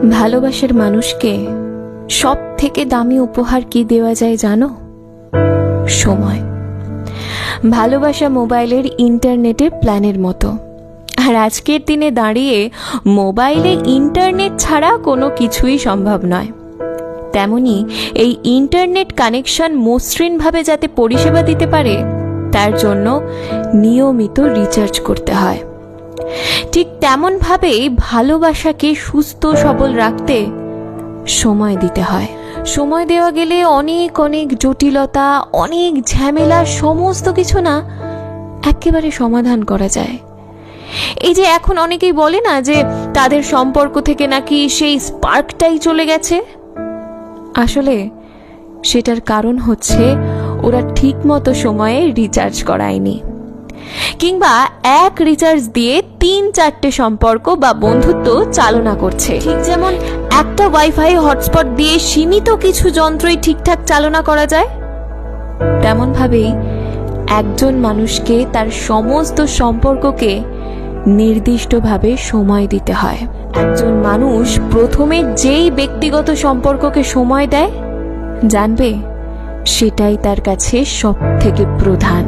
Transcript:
ভালোবাসার মানুষকে সব থেকে দামি উপহার কি দেওয়া যায় জানো? সময়। ভালোবাসা মোবাইলের ইন্টারনেটের প্ল্যানের মতো। আর আজকের দিনে দাঁড়িয়ে মোবাইলে ইন্টারনেট ছাড়া কোনো কিছুই সম্ভব নয়। তেমনি এই ইন্টারনেট কানেকশন মসৃণভাবে যাতে পরিষেবা দিতে পারে তার জন্য নিয়মিত রিচার্জ করতে হয়। ঠিক তেমনভাবেই ভালোবাসাকে সুস্থ সবল রাখতে সময় দিতে হয়। সময় দেওয়া গেলে অনেক অনেক জটিলতা, অনেক ঝামেলা, সমস্ত কিছু না একেবারে সমাধান করা যায়। এই যে এখন অনেকেই বলে না যে তাদের সম্পর্ক থেকে নাকি সেই স্পার্কটাই চলে গেছে, আসলে সেটার কারণ হচ্ছে ওরা ঠিক মতো সময়ে রিচার্জ করায়নি, কিংবা এক রিচার্জ দিয়ে 3-4টে সম্পর্ক বা বন্ধুত্ব চালনা করছে। ঠিক যেমন একটা ওয়াইফাই হটস্পট দিয়ে সীমিত কিছু যন্ত্রই ঠিকঠাক চালনা করা যায়, তেমন ভাবেই একজন মানুষকে তার সমস্ত সম্পর্ককে নির্দিষ্টভাবে সময় দিতে হয়। একজন মানুষ প্রথমে যেই ব্যক্তিগত সম্পর্ককে সময় দেয়, জানবে সেটাই তার কাছে সবথেকে প্রধান।